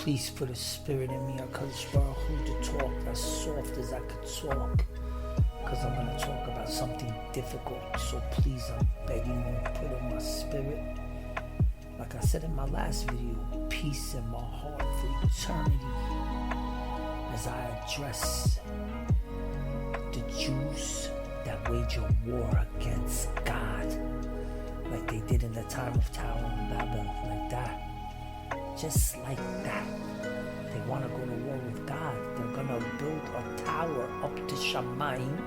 Please put a spirit in me, HaKadosh Baruch Hu, to talk as soft as I could talk. Because I'm going to talk about something difficult. So please, I'm begging you, put in my spirit. Like I said in my last video, peace in my heart for eternity. As I address the Jews that wage a war against God. Like they did in the time of Tower and Babel. Like that. Just like that. They want to go to war with God. They're going to build a tower up to Shamayim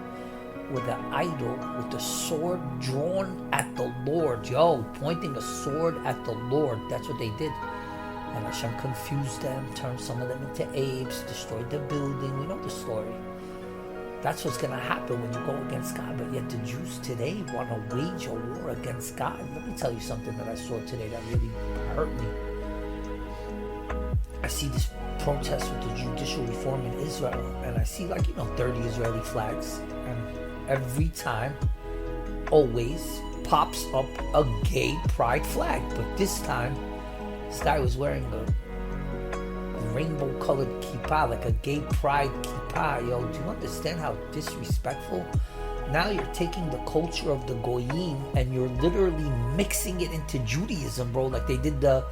with an idol with a sword drawn at the Lord. Yo, pointing a sword at the Lord. That's what they did. And Hashem confused them, turned some of them into apes, destroyed the building. We know the story. That's what's going to happen when you go against God. But yet the Jews today want to wage a war against God. Let me tell you something that I saw today that really hurt me. I see this protest with the judicial reform in Israel, and I see 30 Israeli flags, and every time, always pops up a gay pride flag. But this time, this guy was wearing a rainbow-colored kippah, like a gay pride kippah. Yo, do you understand how disrespectful? Now you're taking the culture of the Goyim and you're literally mixing it into Judaism, bro, like they did the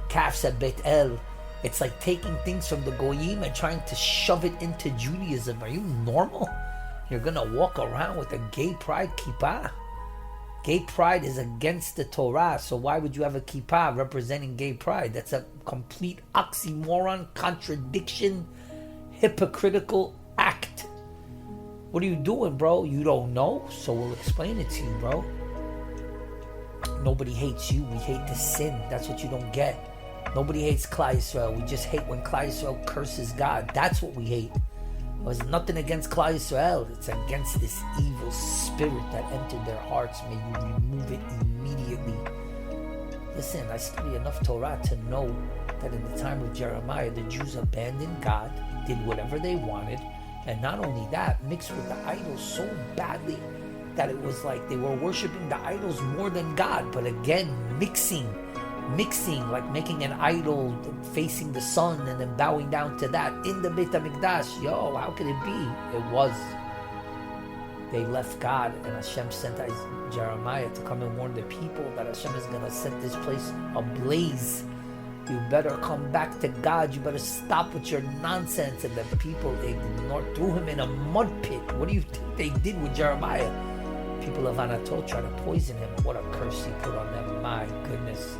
calves at Beit El. It's like taking things from the Goyim and trying to shove it into Judaism. Are you normal? You're going to walk around with a gay pride kippah? Gay pride is against the Torah, so why would you have a kippah representing gay pride? That's a complete oxymoron, contradiction, hypocritical act. What are you doing, bro? You don't know? So we'll explain it to you, bro. Nobody hates you. We hate the sin. That's what you don't get. Nobody hates Klal Yisrael. We just hate when Klal Yisrael curses God. That's what we hate. There's nothing against Klal Yisrael. It's against this evil spirit that entered their hearts. May you remove it immediately. Listen, I study enough Torah to know that in the time of Jeremiah, the Jews abandoned God, did whatever they wanted, and not only that, mixed with the idols so badly that it was like they were worshiping the idols more than God. But again, mixing, like making an idol facing the sun and then bowing down to that in the Beit HaMikdash. Yo, how could it be? It was. They left God, and Hashem sent Jeremiah to come and warn the people that Hashem is going to set this place ablaze. You better come back to God. You better stop with your nonsense. And the people ignored, threw him in a mud pit. What do you think they did with Jeremiah? People of Anatol tried to poison him. What a curse he put on them. My goodness.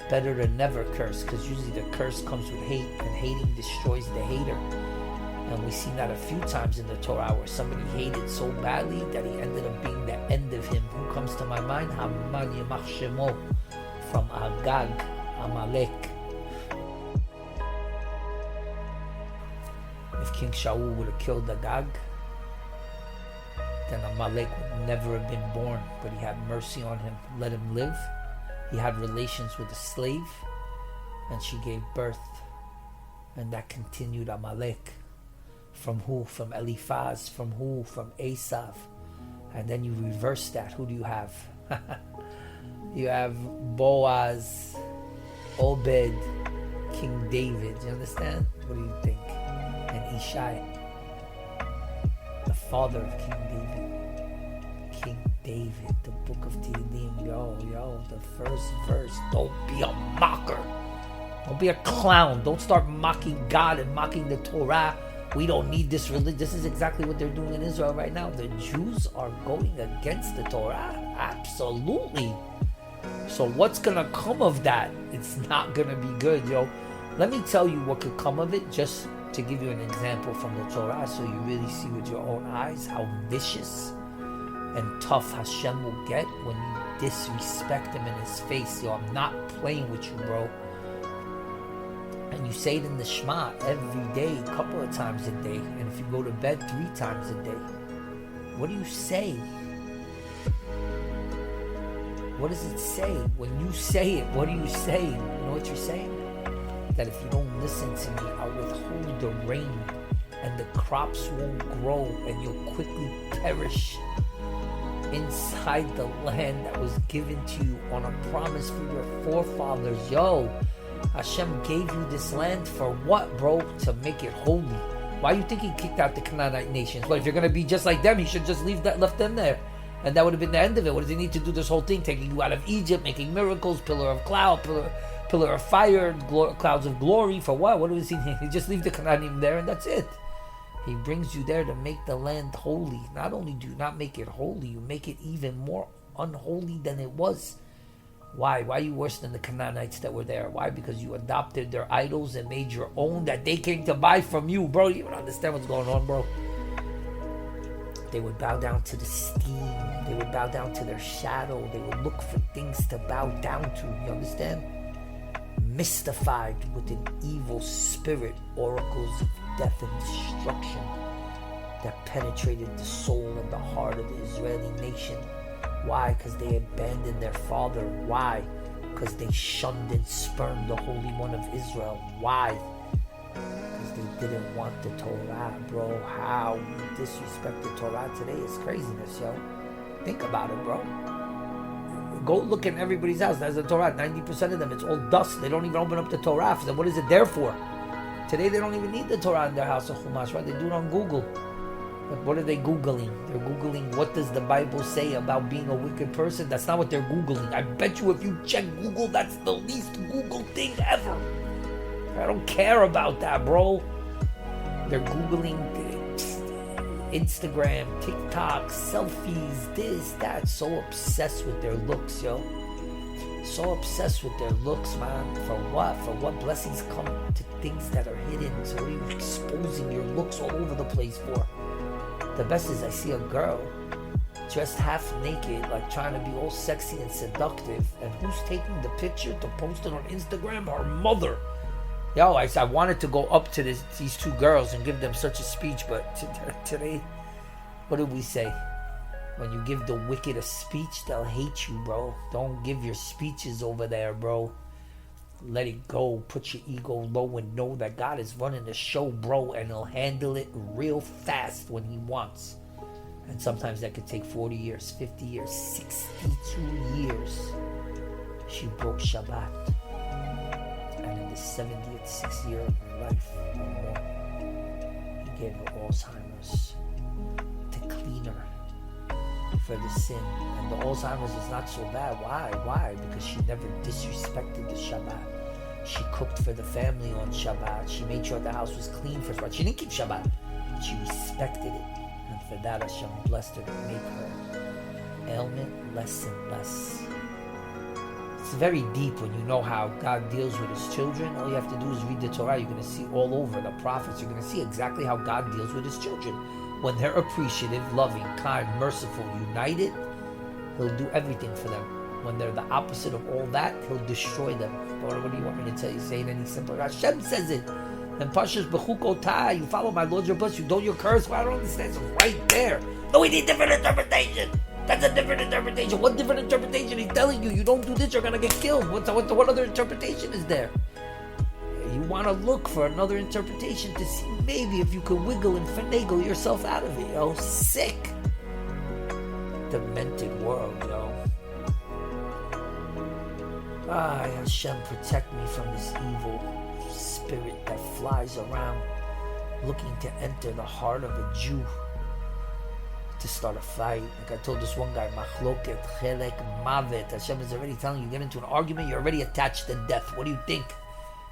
Better to never curse, because usually the curse comes with hate, and hating destroys the hater. And we've seen that a few times in the Torah where somebody hated so badly that he ended up being the end of him. Who comes to my mind? Haman Yemach Shemo from Agag, Amalek. If King Shaul would have killed Agag, then Amalek would never have been born. But he had mercy on him, let him live. He had relations with a slave, and she gave birth, and that continued Amalek. From who? From Eliphaz. From who? From Esav. And then you reverse that. Who do you have? You have Boaz, Obed, King David. You understand? What do you think? And Ishai, the father of King David. King David, the book of Tehillim. Yo, the first verse. Don't be a mocker. Don't be a clown. Don't start mocking God and mocking the Torah. We don't need this religion. This is exactly what they're doing in Israel right now. The Jews are going against the Torah. Absolutely. So what's going to come of that? It's not going to be good, yo. Let me tell you what could come of it, just to give you an example from the Torah so you really see with your own eyes how vicious and tough Hashem will get when you disrespect him in his face. Yo, I'm not playing with you, bro. And you say it in the Shema every day, a couple of times a day. And if you go to bed 3 times a day, what do you say? What does it say? When you say it, what are you saying? You know what you're saying? That if you don't listen to me, I'll withhold the rain, and the crops won't grow, and you'll quickly perish inside the land that was given to you on a promise for your forefathers. Yo, Hashem gave you this land for what, bro? To make it holy. Why do you think he kicked out the Canaanite nations? Well, if you're going to be just like them, he should just left them there. And that would have been the end of it. What does he need to do this whole thing? Taking you out of Egypt, making miracles, pillar of cloud, pillar of fire, clouds of glory. For what? What does he need? He just leave the Canaanite there and that's it. He brings you there to make the land holy. Not only do you not make it holy, you make it even more unholy than it was. Why? Why are you worse than the Canaanites that were there? Why? Because you adopted their idols and made your own that they came to buy from you. Bro, you don't understand what's going on, bro. They would bow down to the steam. They would bow down to their shadow. They would look for things to bow down to. You understand? Mystified with an evil spirit, oracles of death and destruction that penetrated the soul and the heart of the Israeli nation. Why? Because they abandoned their father. Why? Because they shunned and spurned the Holy One of Israel. Why? Because they didn't want the Torah, bro. How you disrespect the Torah today is craziness, yo. Think about it, bro. Go look in everybody's house. There's a Torah. 90% of them, it's all dust. They don't even open up the Torah. So what is it there for? Today they don't even need the Torah in their house of Chumash, right? They do it on Google. But what are they Googling? They're Googling what does the Bible say about being a wicked person? That's not what they're Googling. I bet you if you check Google, that's the least Google thing ever. I don't care about that, bro. They're Googling Instagram, TikTok, selfies, this, that. So obsessed with their looks, yo. So obsessed with their looks, man. For what? For what blessings come to things that are hidden? So what are you exposing your looks all over the place for? The best is I see a girl dressed half naked, like trying to be all sexy and seductive. And who's taking the picture to post it on Instagram? Her mother. Yo, I wanted to go up to these two girls and give them such a speech, but today, what did we say? When you give the wicked a speech, they'll hate you, bro. Don't give your speeches over there, bro. Let it go. Put your ego low and know that God is running the show, bro, and he'll handle it real fast when he wants. And sometimes that could take 40 years, 50 years, 62 years. She broke Shabbat. And in the 76th year of her life, or more, he gave her Alzheimer's to clean her for the sin. And the Alzheimer's is not so bad. Why? Because she never disrespected the Shabbat. She cooked for the family on Shabbat. She made sure the house was clean for Shabbat. She didn't keep Shabbat. She respected it. And for that, Hashem blessed her to make her ailment less and less. It's very deep when you know how God deals with his children. All you have to do is read the Torah. You're going to see all over the prophets. You're going to see exactly how God deals with his children. When they're appreciative, loving, kind, merciful, united, he'll do everything for them. When they're the opposite of all that, he'll destroy them. What do you want me to tell you? Say it any simpler. Hashem says it. And Pashas Bechukotai, you follow my Lord your bless, you don't your curse. Well, I don't understand. It's right there. No, we need different interpretation. That's a different interpretation. What different interpretation? He's telling you, you don't do this, you're going to get killed. What other interpretation is there? You want to look for another interpretation to see maybe if you could wiggle and finagle yourself out of it, yo. Sick. Demented world, yo. Hashem, protect me from this evil spirit that flies around looking to enter the heart of a Jew to start a fight. Like I told this one guy, Machloket, Chelek, Mavet. Hashem is already telling you, get into an argument, you're already attached to death. What do you think?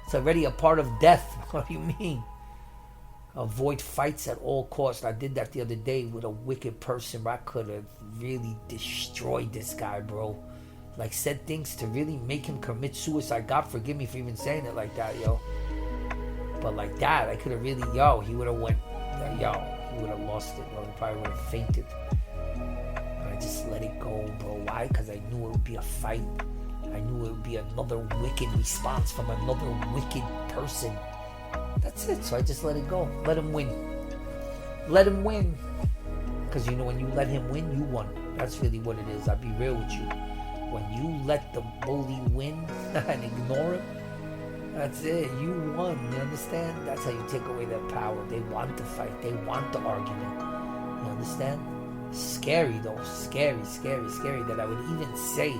It's already a part of death. What do you mean? Avoid fights at all costs. I did that the other day with a wicked person. I could have really destroyed this guy, bro. Like said things to really make him commit suicide. God forgive me for even saying it like that, yo. But like that, I could have really, he would have went, he would have lost it, bro. He probably would have fainted. And I just let it go, bro. Why? Because I knew it would be a fight. I knew it would be another wicked response from another wicked person. That's it. So I just let it go. Let him win. Let him win. Because you know, when you let him win, you won. That's really what it is. I'll be real with you. When you let the bully win and ignore him, that's it. You won. You understand? That's how you take away their power. They want to fight. They want the argument. You understand? Scary though. Scary that I would even say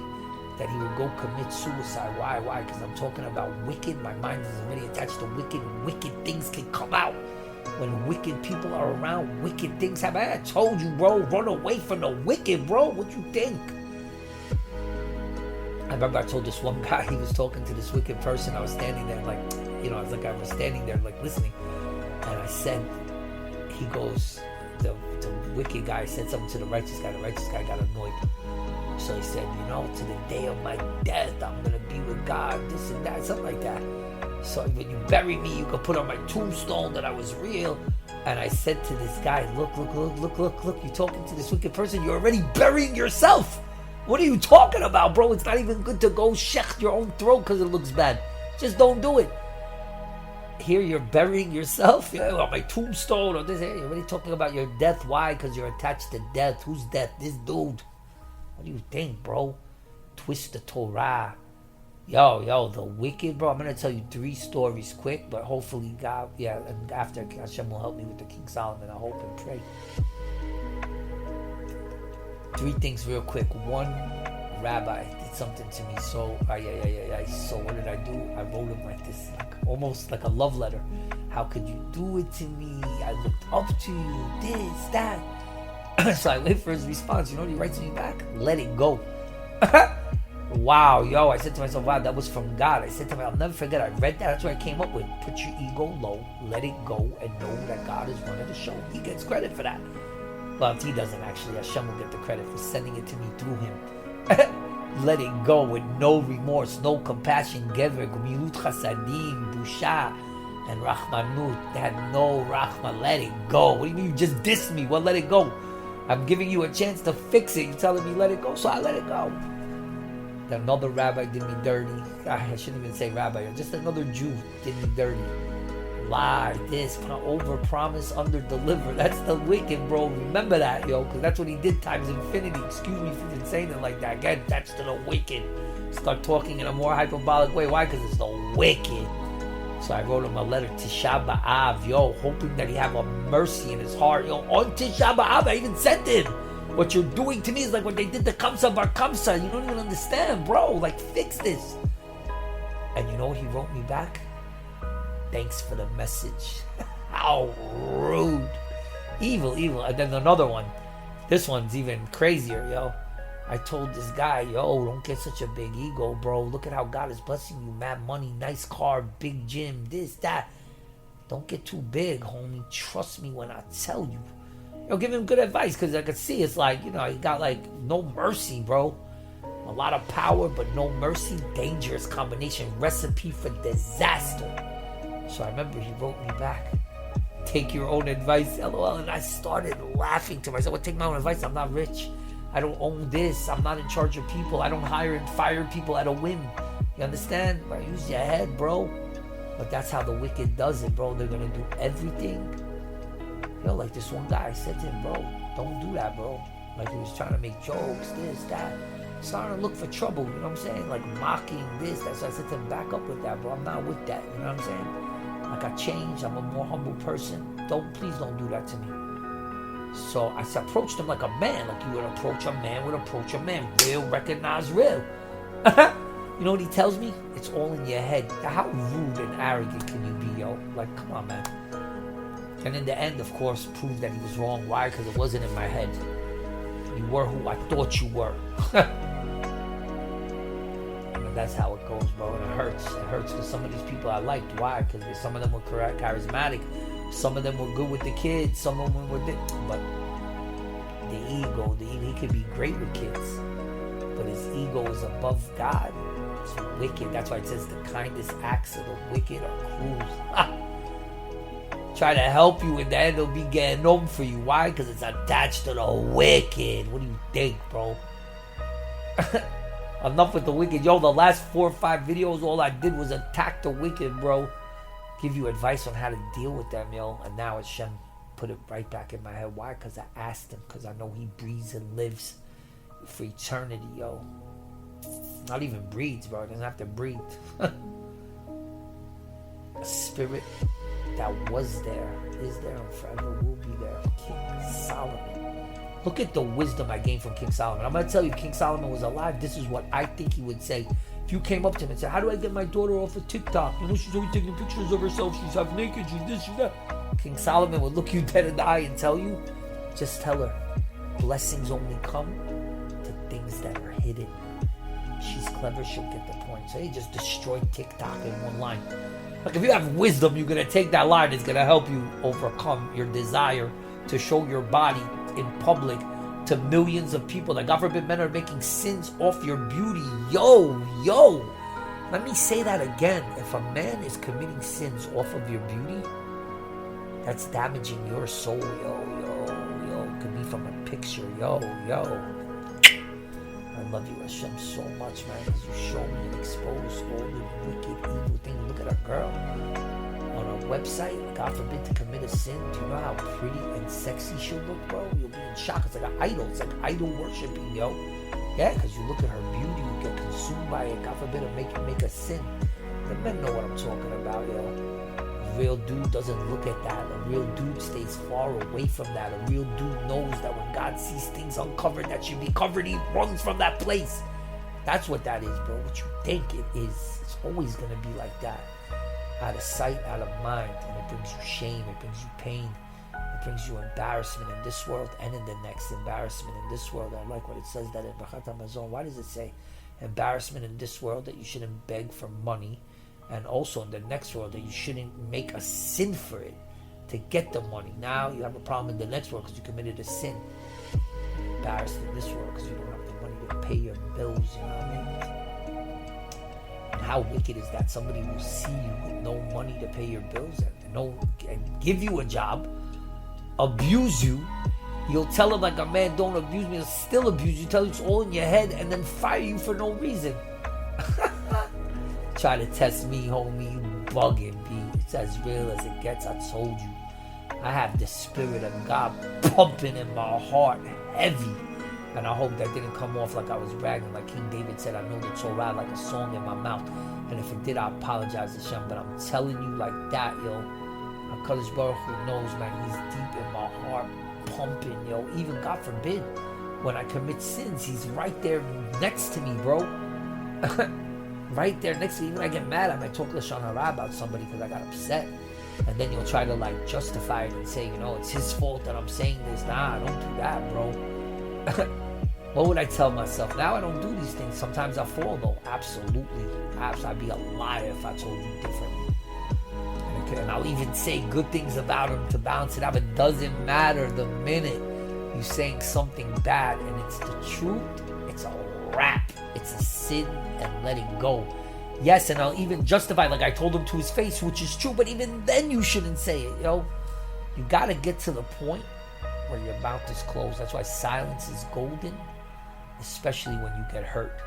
that he would go commit suicide. Why? Because I'm talking about wicked. My mind is already attached to wicked. Wicked things can come out. When wicked people are around, wicked things happen. I told you, bro, run away from the wicked, bro. What you think? I remember I told this one guy, he was talking to this wicked person. I was standing there like, I was standing there like listening. And I said, he goes, the wicked guy said something to the righteous guy. The righteous guy got annoyed. So he said, to the day of my death, I'm going to be with God, this and that, something like that. So when you bury me, you can put on my tombstone that I was real. And I said to this guy, look, you're talking to this wicked person. You're already burying yourself. What are you talking about, bro? It's not even good to go shecht your own throat because it looks bad. Just don't do it. Here you're burying yourself on my tombstone or this. Hey, you're already talking about your death. Why? Because you're attached to death. Who's death? This dude. What do you think, bro? Twist the Torah. Yo, the wicked, bro. I'm going to tell you 3 stories quick, but hopefully God, and after Hashem will help me with the King Solomon, I hope and pray. 3 things real quick. One, rabbi did something to me. So, So what did I do? I wrote him like this, almost like a love letter. How could you do it to me? I looked up to you, this, that. So I wait for his response. You know what he writes me back? Let it go. Wow, I said to myself, wow, that was from God. I said to myself, I'll never forget. I read that. That's what I came up with. Put your ego low, let it go, and know that God is running the show. He gets credit for that. Well, if he doesn't actually, Hashem will get the credit for sending it to me through him. Let it go with no remorse, no compassion. Gever, gemilut chasadim, busha, and rahmanut. They had no rahma. Let it go. What do you mean you just dissed me? Well, let it go. I'm giving you a chance to fix it. You're telling me let it go, so I let it go. Then another rabbi did me dirty. I shouldn't even say rabbi. Just another Jew did me dirty. Lie, this, over-promise, under-deliver. That's the wicked, bro. Remember that, because that's what he did times infinity. Excuse me for even saying it like that. Again, that's to the wicked. Start talking in a more hyperbolic way. Why? Because it's the wicked. So I wrote him a letter, Tisha B'Av, hoping that he have a mercy in his heart. On Tisha B'Av, I even sent him. What you're doing to me is like what they did to Kamsa Bar Kamsa. You don't even understand, bro. Like, fix this. And you know what he wrote me back? Thanks for the message. How rude. Evil. And then another one. This one's even crazier, I told this guy, don't get such a big ego, bro. Look at how God is blessing you. Mad money, nice car, big gym, this, that. Don't get too big, homie. Trust me when I tell you. Give him good advice, because I could see it's like, he got like no mercy, bro. A lot of power, but no mercy. Dangerous combination. Recipe for disaster. So I remember he wrote me back, take your own advice, LOL. And I started laughing to myself. Take my own advice. I'm not rich. I don't own this. I'm not in charge of people. I don't hire and fire people at a whim. You understand? Use your head, bro. But that's how the wicked does it, bro. They're going to do everything. Like this one guy, I said to him, bro, don't do that, bro. Like he was trying to make jokes, this, that. Starting to look for trouble, you know what I'm saying? Like mocking this, that. So I said to him, back up with that, bro. I'm not with that, you know what I'm saying? Like I changed, I'm a more humble person. Please don't do that to me. So I approached him like a man, like you would approach a man would approach a man. Real, recognize real. You know what he tells me? It's all in your head. How rude and arrogant can you be, Like, come on, man. And in the end, of course, proved that he was wrong. Why? Because it wasn't in my head. You were who I thought you were. And that's how it goes, bro. And it hurts. It hurts because some of these people I liked. Why? Because some of them were charismatic. Some of them were good with the kids. Some of them were... But the ego, he could be great with kids. But his ego is above God. It's wicked. That's why it says the kindest acts of the wicked are cruel. Try to help you, and then it'll be getting home for you. Why? Because it's attached to the wicked. What do you think, bro? Enough with the wicked. The last 4 or 5 videos, all I did was attack the wicked, bro. Give you advice on how to deal with them, And now Hashem put it right back in my head. Why? Because I asked him. Because I know he breathes and lives for eternity, Not even breathes, bro. It doesn't have to breathe. A spirit that was there, is there, and forever will be there. King Solomon. Look at the wisdom I gained from King Solomon. I'm going to tell you, King Solomon was alive. This is what I think he would say. If you came up to him and said, how do I get my daughter off of TikTok? You know, she's always taking pictures of herself. She's half naked. She's this, she's that. King Solomon would look you dead in the eye and tell you, just tell her, blessings only come to things that are hidden. She's clever. She'll get the point. So he just destroyed TikTok in one line. Like, if you have wisdom, you're going to take that line. It's going to help you overcome your desire to show your body in public to millions of people. That God forbid men are making sins off your beauty. Yo, let me say that again. If a man is committing sins off of your beauty, that's damaging your soul. Yo. It could be from a picture. Yo. I love you, Hashem, so much, man, because you show me and expose all the wicked, evil things. Look at a girl on a website, God forbid, to commit a sin. Do you know how pretty and sexy she'll look, bro? You'll be in shock. It's like an idol. It's like idol worshiping, yo. Yeah, because you look at her beauty, you get consumed by it. God forbid, it'll make a sin. The men know what I'm talking about, yo. A real dude doesn't look at that. A real dude stays far away from that. A real dude knows that when God sees things uncovered that should be covered, he runs from that place. That's what that is, bro. What you think it is, it's always going to be like that. Out of sight, out of mind. And it brings you shame. It brings you pain. It brings you embarrassment in this world and in the next. Embarrassment in this world. I like what it says that in Bachat HaMazon. Why does it say embarrassment in this world, that you shouldn't beg for money? And also in the next world, that you shouldn't make a sin for it to get the money. Now you have a problem in the next world because you committed a sin. Embarrassed in this world because you don't have the money to pay your bills. You know what I mean? And how wicked is that? Somebody will see you with no money to pay your bills and give you a job, abuse you. You'll tell him like a man, don't abuse me. He'll still abuse you. Tell you it's all in your head and then fire you for no reason. Try to test me, homie, you bugging, B. It's as real as it gets, I told you. I have the Spirit of God pumping in my heart heavy. And I hope that didn't come off like I was bragging. Like King David said, I know the Torah like a song in my mouth. And if it did, I apologize to Hashem. But I'm telling you like that, yo. HaKadosh Baruch Hu knows, man. He's deep in my heart, pumping, yo. Even, God forbid, when I commit sins, he's right there next to me, bro. Right there next to me. Even I get mad, I might talk Lashon Hara about somebody because I got upset. And then you'll try to like justify it and say, you know, it's his fault that I'm saying this. Nah, I don't do that, bro. What would I tell myself? Now I don't do these things. Sometimes I fall though. Absolutely. I'd be a liar if I told you differently. And I'll even say good things about him to balance it out. It doesn't matter the minute you're saying something bad and it's the truth. It's a wrap. It's a sin and let it go. Yes, and I'll even justify, like I told him to his face, which is true, but even then you shouldn't say it, yo. You gotta get to the point where your mouth is closed. That's why silence is golden, especially when you get hurt.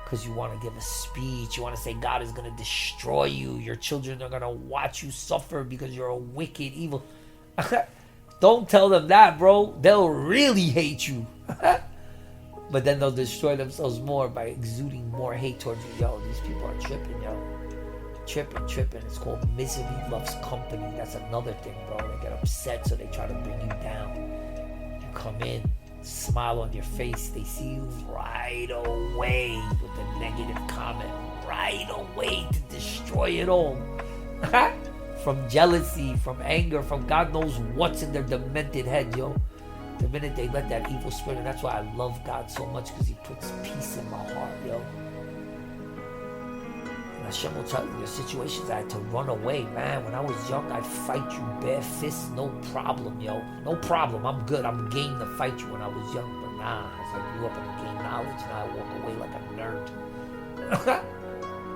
Because you want to give a speech, you want to say God is going to destroy you, your children are going to watch you suffer because you're a wicked, evil. Don't tell them that, bro. They'll really hate you. But then they'll destroy themselves more by exuding more hate towards you. Yo, these people are tripping, yo. Tripping. It's called misery loves company. That's another thing, bro. They get upset, so they try to bring you down. You come in, smile on your face. They see you right away with a negative comment. Right away to destroy it all. From jealousy, from anger, from God knows what's in their demented head, yo. The minute they let that evil spirit, and that's why I love God so much, because he puts peace in my heart, yo. And Hashem will tell you, the situations I had to run away, man. When I was young, I'd fight you bare fists, no problem, yo. No problem, I'm good, I'm game to fight you when I was young. But nah, as I grew up and I gained knowledge, and I walk away like a nerd.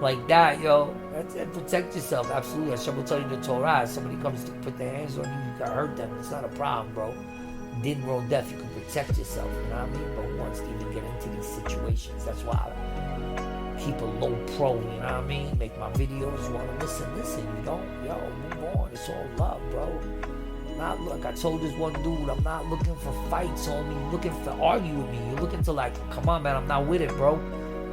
Like that, yo. That's it, protect yourself, absolutely. Hashem will tell you in the Torah, if somebody comes to put their hands on you, you can hurt them. It's not a problem, bro. Din roll death, you can protect yourself, you know what I mean? But who wants to even get into these situations? That's why I keep a low pro, you know what I mean? Make my videos, you want to listen, you don't? Yo, move on, it's all love, bro. Not look, I told this one dude, I'm not looking for fights, homie. You're looking to argue with me. You're looking to like, come on, man, I'm not with it, bro.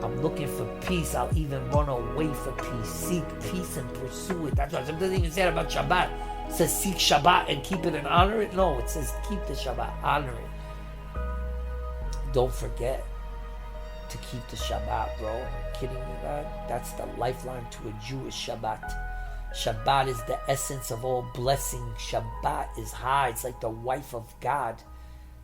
I'm looking for peace. I'll even run away for peace. Seek peace and pursue it. That's why it doesn't even say it about Shabbat. It says seek Shabbat and keep it and honor it. No, it says keep the Shabbat, honor it. don't forget to keep the Shabbat, bro. Are you kidding me, man? That's the lifeline to a Jewish Shabbat. Shabbat is the essence of all blessing. Shabbat is high. It's like the wife of God.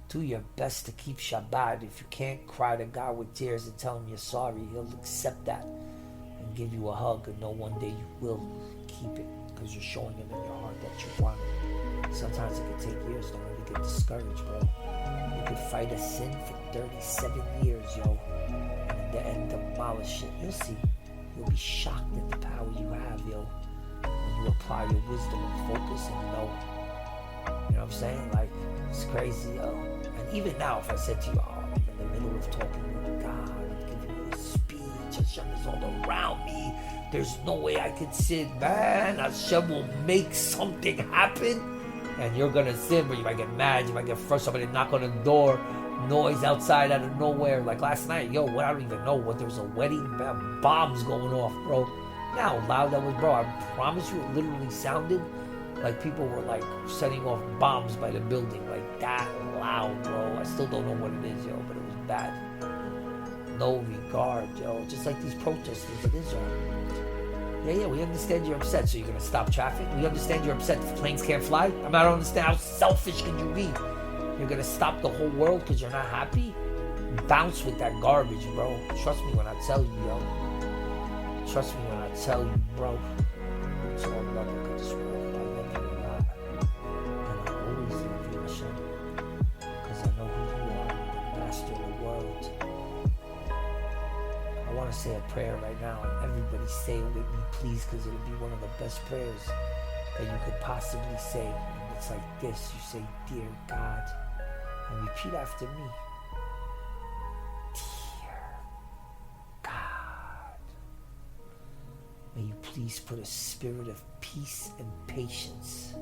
Do your best to keep Shabbat. If you can't cry to God with tears and tell him you're sorry, he'll accept that and give you a hug, and know one day you will keep it because you're showing him in your heart that you want it. Sometimes it can take years. Don't ever get discouraged, bro. You could fight a sin for 37 years, yo, and in the end demolish it. You'll see. You'll be shocked at the power you have, yo, when you apply your wisdom and focus and know. You know what I'm saying? Like, it's crazy, yo. And even now, if I said to you, oh, I'm in the middle of talking with God, I'm giving you a speech, Hashem is all around me, there's no way I can sin, man, Hashem will make something happen, and you're gonna sin, but you might get mad, you might get frustrated, somebody knock on the door, noise outside out of nowhere, like last night, yo, what, I don't even know what, there was a wedding, bombs going off, bro. Now, how loud that was, bro, I promise you, it literally sounded like people were like setting off bombs by the building, like that loud, bro. I still don't know what it is, yo, but it was bad. No regard, yo. Just like these protesters in Israel. Yeah, we understand you're upset, so you're gonna stop traffic. We understand you're upset if planes can't fly. I mean, I don't understand how selfish can you be. You're gonna stop the whole world because you're not happy? Bounce with that garbage, bro. Trust me when I tell you, yo. Trust me when I tell you, bro. It's all love and this world. I want to say a prayer right now, and everybody say it with me, please, because it'll be one of the best prayers that you could possibly say. And it's like this: you say, "Dear God," and repeat after me. Dear God, may you please put a spirit of peace and patience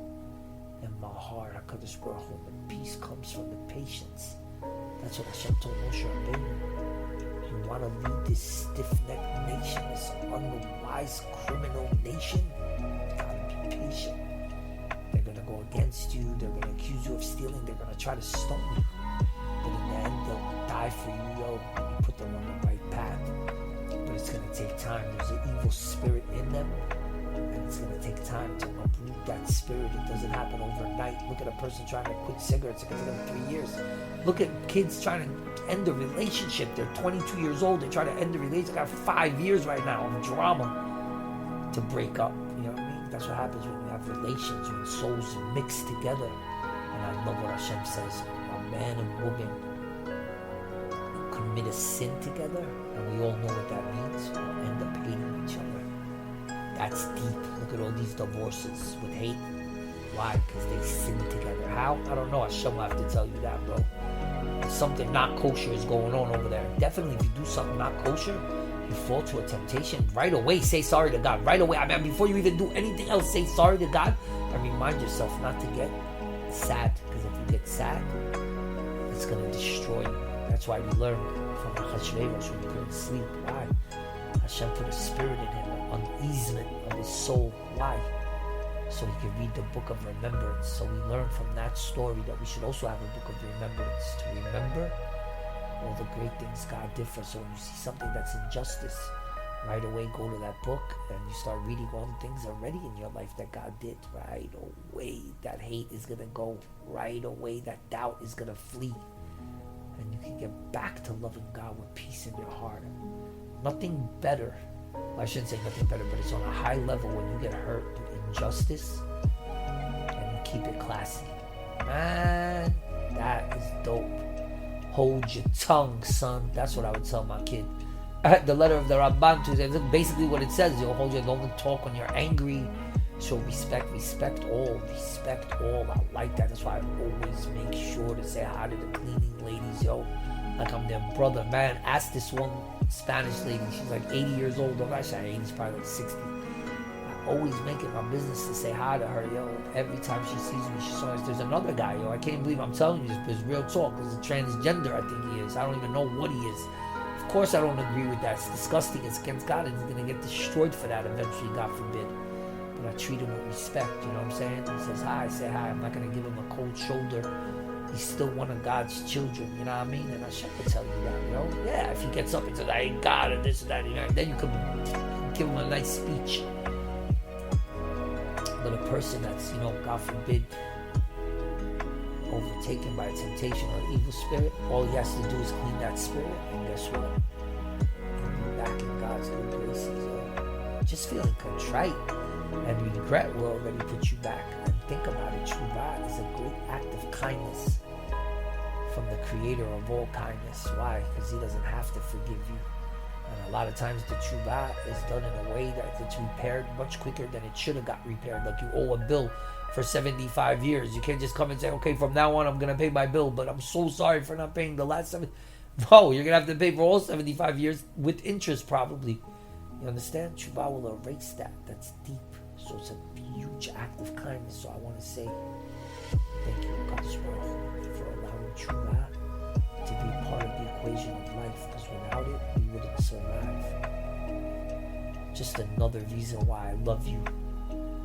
in my heart. HaKadosh Baruch Hu, and peace comes from the patience. That's what Hashem told Moshe Rabbeinu. You want to lead this stiff-necked nation, this unwise criminal nation? You gotta be patient. They're gonna go against you. They're gonna accuse you of stealing. They're gonna try to stone you. But in the end, they'll die for you, yo. And you put them on the right path. But it's gonna take time. There's an evil spirit in them, and it's gonna take time to uproot that spirit. It doesn't happen overnight. Look at a person trying to quit cigarettes. It can take them 3 years. Look at kids trying to end a relationship. They're 22 years old. They try to end the relationship. They got 5 years right now of drama to break up. You know what I mean? That's what happens when you have relations, when souls mix together. And I love what Hashem says. A man and woman commit a sin together, and we all know what that means. We'll end up hating each other. That's deep. Look at all these divorces with hate. Why? Because they sin together. How? I don't know. Hashem will have to tell you that, bro. Something not kosher is going on over there. Definitely, if you do something not kosher, you fall to a temptation. Right away, say sorry to God. Right away. I mean, before you even do anything else, say sorry to God and remind yourself not to get sad. Because if you get sad, it's going to destroy you. That's why we learn from Achashverosh when he couldn't sleep. Why? Hashem put a spirit in him, an uneasement of his soul. Why? So he could read the book of remembrance. So we learn from that story that we should also have a book of remembrance, to remember all the great things God did for us. So when you see something that's injustice, right away go to that book and you start reading all the things already in your life that God did. Right away, that hate is going to go. Right away, that doubt is going to flee. And you can get back to loving God with peace in your heart. Nothing better. Well, I shouldn't say nothing better, but it's on a high level when you get hurt with injustice and you keep it classy. Man, that is dope. Hold your tongue, son. That's what I would tell my kid. The letter of the Ramban to basically what it says. You'll hold your don't talk when you're angry. Show respect all. I like that. That's why I always make sure to say hi to the cleaning ladies, yo. Like I'm their brother. Man, ask this one Spanish lady. She's like 80 years old. Don't I say 80? She's probably like 60. I always make it my business to say hi to her, yo. Every time she sees me, she says, there's another guy, yo. I can't believe I'm telling you this, but it's real talk. There's a transgender, I think he is. I don't even know what he is. Of course I don't agree with that. It's disgusting. It's against God, and he's going to get destroyed for that eventually, God forbid. But I treat him with respect, you know what I'm saying? He says hi, I say hi. I'm not going to give him a cold shoulder. He's still one of God's children, you know what I mean? And Hashem will tell you that, you know? Yeah, if he gets up and says, I ain't God and this and that, you know, then you can give him a nice speech. But a person that's, you know, God forbid, overtaken by a temptation or an evil spirit, all he has to do is clean that spirit, and guess what? He'll be back in God's good graces. Just feeling contrite and regret will already put you back. And think about it, Tshuva is a great act of kindness from the creator of all kindness. Why? Because he doesn't have to forgive you. And a lot of times the Tshuva is done in a way that it's repaired much quicker than it should have got repaired. Like you owe a bill for 75 years. You can't just come and say, okay, from now on I'm going to pay my bill, but I'm so sorry for not paying the last 7. No, you're going to have to pay for all 75 years with interest probably. You understand? Tshuva will erase that. That's deep. So it's a huge act of kindness. So I want to say thank you, God's Baruch, for allowing Tshuva to be a part of the equation of life. Because without it, we wouldn't survive. Just another reason why I love you.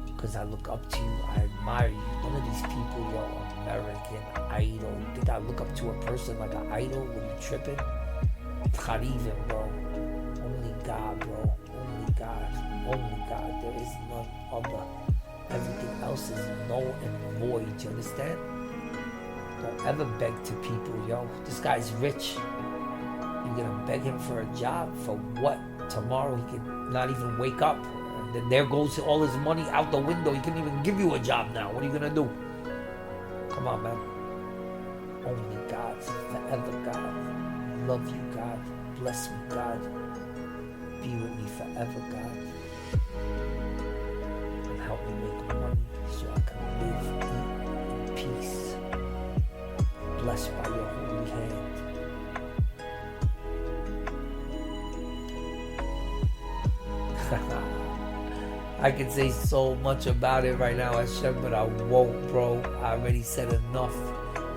Because I look up to you. I admire you. None of these people, American Idol. You think I look up to a person like an idol? What are you tripping? Not even, bro. Only God, bro. Only God. Only God. There is none other. Everything else is null and void. You understand? Don't ever beg to people, yo. This guy's rich. You're gonna beg him for a job? For what? Tomorrow he could not even wake up. And then there goes all his money out the window. He couldn't even give you a job now. What are you gonna do? Come on, man. Only God. Forever God. Love you, God. Bless me, God. Be with me forever, God. And help me make money so I can live, eat in peace. Blessed by your holy hand. I can say so much about it right now, Hashem, but I won't, bro. I already said enough.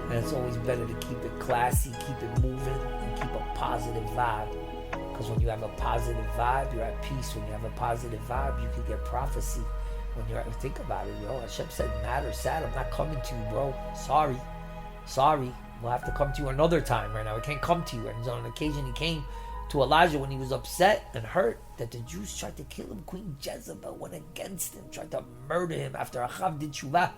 And it's always better to keep it classy, keep it moving, and keep a positive vibe. Because when you have a positive vibe, you're at peace. When you have a positive vibe, you can get prophecy. When you're think about it, yo. Hashem said, mad or sad, I'm not coming to you, bro. Sorry. We'll have to come to you another time right now. I can't come to you. And on an occasion, he came to Elijah when he was upset and hurt that the Jews tried to kill him. Queen Jezebel went against him, tried to murder him after Achav did Shuvah.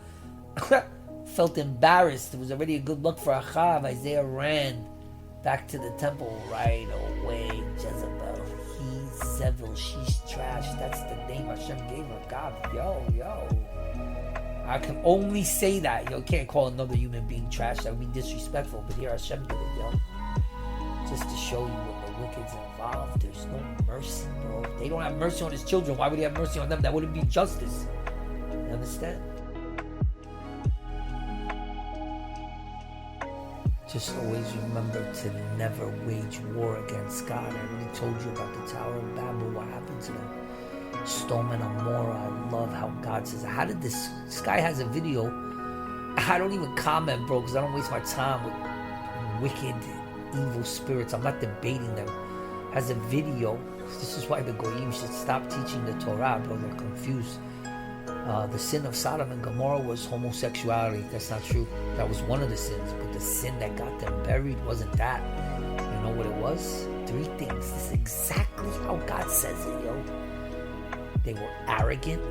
Felt embarrassed. It was already a good look for Achav. Isaiah ran back to the temple right away. Jezebel, he's Zevel, she's trash. That's the name Hashem gave her. God, yo. I can only say that. You can't call another human being trash. That would be disrespectful. But here Hashem did it, yo. Just to show you what the wicked's involved. There's no mercy, bro. They don't have mercy on his children. Why would he have mercy on them? That wouldn't be justice. You understand? Just always remember to never wage war against God. I already told you about the Tower of Babel. What happened to them? Sodom and Gomorrah. I love how God says, how did this guy has a video. I don't even comment, bro, because I don't waste my time with wicked, evil spirits. I'm not debating them. Has a video. This is why the Goyim should stop teaching the Torah, bro. They're confused. The sin of Sodom and Gomorrah was homosexuality. That's not true. That was one of the sins. But the sin that got them buried wasn't that. You know what it was? 3 things. This is exactly how God says it, yo. They were arrogant,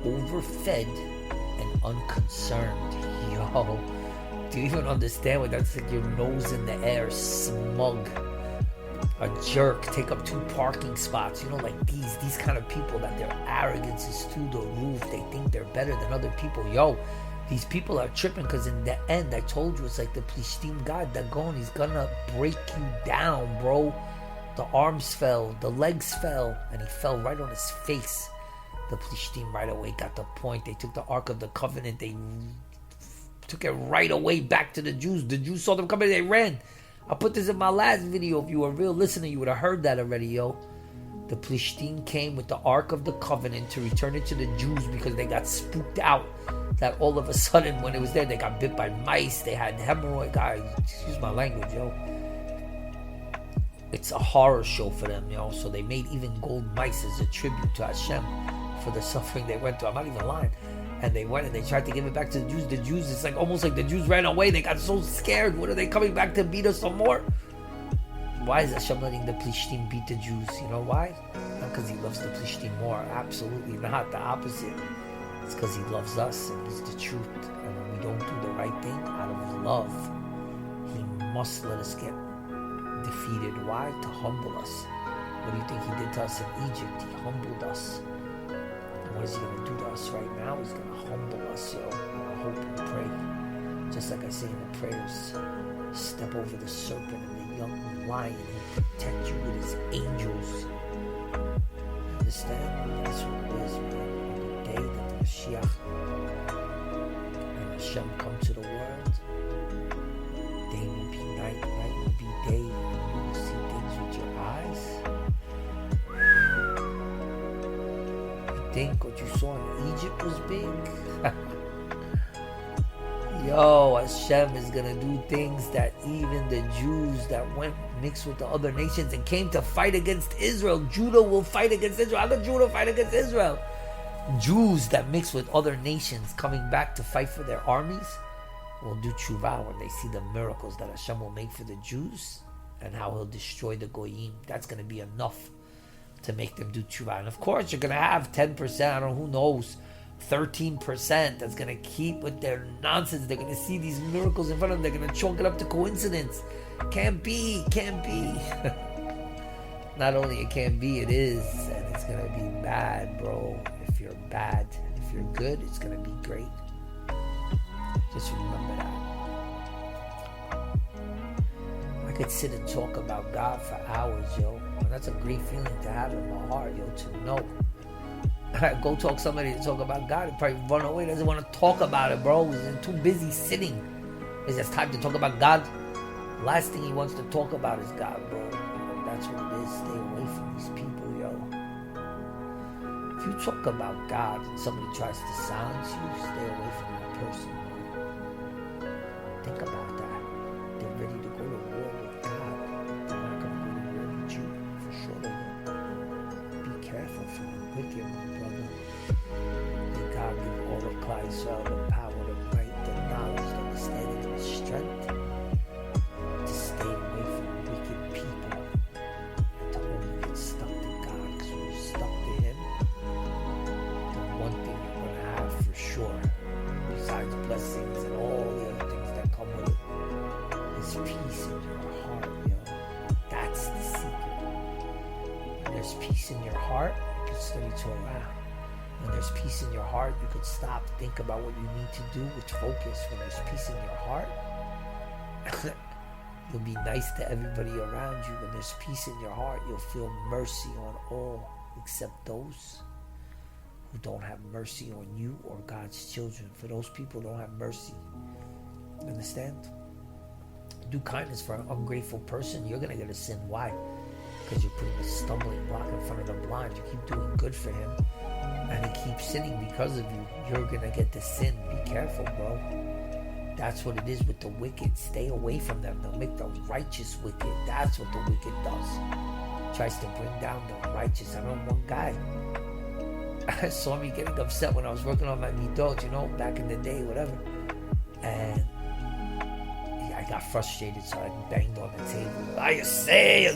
overfed, and unconcerned. Yo, do you even understand what that's like? Your nose in the air, smug. A jerk, take up 2 parking spots. You know, like these kind of people that their arrogance is through the roof. They think they're better than other people. Yo, these people are tripping because in the end, I told you, it's like the Plishtim God, Dagon, he's gonna break you down, bro. The arms fell, the legs fell, and he fell right on his face. The Plishtim right away got the point. They took the Ark of the Covenant. They took it right away back to the Jews. The Jews saw them coming, they ran. I put this in my last video. If you were a real listener, you would have heard that already, yo. The Plishtim came with the Ark of the Covenant to return it to the Jews because they got spooked out. That all of a sudden, when it was there, they got bit by mice. They had hemorrhoid. Guys, excuse my language, yo. It's a horror show for them, yo. So they made even gold mice as a tribute to Hashem for the suffering they went through. I'm not even lying. And they went and they tried to give it back to the Jews. The Jews, it's like almost like the Jews ran away. They got so scared. What, are they coming back to beat us some more? Why is Hashem letting the Plishtim beat the Jews? You know why? Not because he loves the Plishtim more. Absolutely not. The opposite. It's because he loves us and he's the truth. And when we don't do the right thing out of love, he must let us get defeated. Why? To humble us. What do you think he did to us in Egypt? He humbled us. And what is he going to do to us right now? He's going to humble us, yo. I hope and pray. Just like I say in the prayers, step over the serpent and the young lion. He'll protect you with his angels. Understand? That's what it is, man. On the day that the Mashiach and Hashem come to the world, day will be night, night will be day, and you will see things with your eyes. You think what you saw in Egypt was big? Yo, Hashem is going to do things that even the Jews that went mixed with the other nations and came to fight against Israel. Judah will fight against Israel. How did Judah fight against Israel? Jews that mix with other nations coming back to fight for their armies will do tshuva when they see the miracles that Hashem will make for the Jews and how he'll destroy the goyim. That's going to be enough to make them do tshuva. And of course, you're going to have 10%, I don't know, who knows, 13% that's going to keep with their nonsense. They're going to see these miracles in front of them. They're going to chalk it up to coincidence. Can't be. Not only it can't be, it is. And it's going to be bad, bro. If you're bad, if you're good, it's going to be great. Just remember that. I could sit and talk about God for hours, yo. And that's a great feeling to have in my heart, yo, to know. Go talk somebody to talk about God, he'll probably run away. Doesn't want to talk about it, bro. He's too busy sitting. It's just time to talk about God. Last thing he wants to talk about is God, bro. That's what it is. Stay away from these people, yo. If you talk about God and somebody tries to silence you, stay away from that person, bro. Think about that. They're ready to go to war with God. They're not going to go to war with you. For sure they won't. Be careful from the wicked, my brother. May God give all of Klal Yisrael the power, the might, the knowledge, the understanding, and the strength to stay away from wicked people and to only get stuck to God. Because when you're stuck to Him, the one thing you're going to have for sure, besides blessings and all the other things that come with it, is peace in your heart, yo. That's the secret. When there's peace in your heart, you can study Torah. When there's peace in your heart, you could stop, think about what you need to do with focus. When there's peace in your heart, you'll be nice to everybody around you. When there's peace in your heart, you'll feel mercy on all except those who don't have mercy on you or God's children. For those people who don't have mercy, understand? Do kindness for an ungrateful person, you're going to get a sin. Why? Because you're putting a stumbling block in front of the blind. You keep doing good for him, and he keeps sinning because of you. You're going to get the sin. Be careful, bro. That's what it is with the wicked. Stay away from them. They'll make the righteous wicked. That's what the wicked does. Tries to bring down the righteous. I remember one guy saw me getting upset when I was working on my midot, you know, back in the day, whatever. And I got frustrated, so I banged on the table. I say.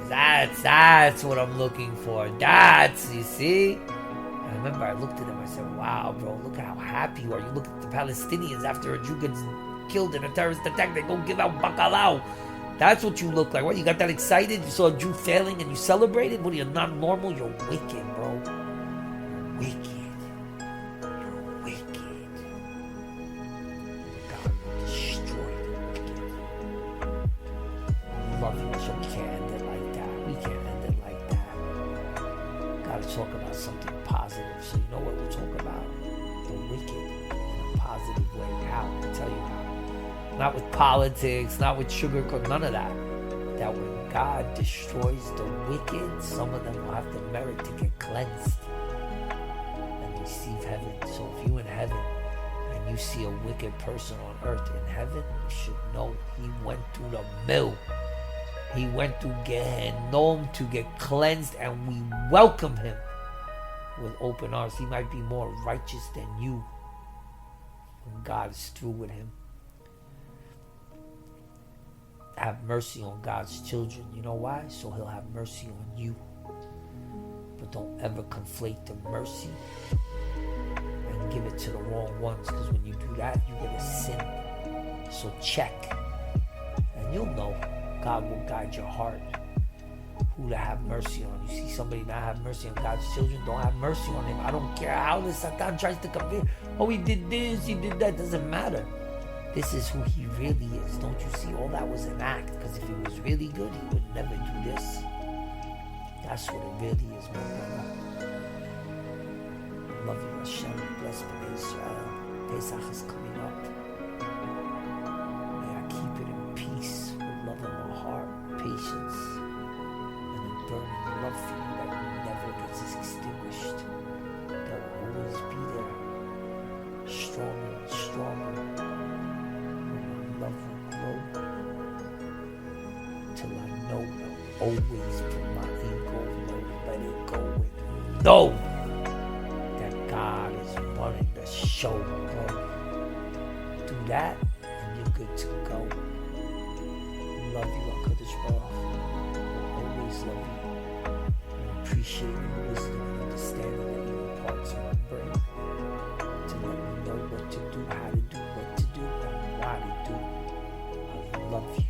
That's what I'm looking for. That's, you see? And I remember I looked at him, I said, wow, bro, look at how happy you are. You look at the Palestinians after a Jew gets killed in a terrorist attack, they go give out bakalau. That's what you look like. What, you got that excited? You saw a Jew failing and you celebrated? What, are you not normal? You're wicked, bro. Wicked. You're wicked. God will destroy the wicked. Love you, so we can't end it like that. We can't end it like that. Gotta talk about something positive. So you know what we'll talk about? The wicked in a positive way. How? I'll tell you how. Not with politics, not with sugarcoat, none of that. That when God destroys the wicked, some of them will have the merit to get cleansed and receive heaven. So if you're in heaven and you see a wicked person on earth in heaven, you should know he went through the mill. He went through Gehenom to get cleansed, and we welcome him with open arms. He might be more righteous than you when God is through with him. Have mercy on God's children. You know why? So he'll have mercy on you. But don't ever conflate the mercy and give it to the wrong ones, because when you do that, you're going to sin. So check. And you'll know. God will guide your heart who to have mercy on. You see somebody not have mercy on God's children, don't have mercy on him. I don't care how the Satan tries to convince. Oh, he did this, he did that. Doesn't matter. This is who he really is. Don't you see? All that was an act. Because if he was really good, he would never do this. That's what it really is, my brother. I love you, Hashem. Bless B'nai Israel. Pesach is coming up. May I keep it in peace, with love in my heart, patience, and a burning love for you that never gets extinguished. That will always be there, stronger and stronger. Love will grow till I know I'll always put my ego low, let it go, and know that God is running the show, bro. Do that and you're good to go. Love you, HaKadosh Baruch Hu. Always love you. And appreciate your wisdom and understanding that you impart to my brain to let me know what to do, how to do, what to do, and why to do. I love you.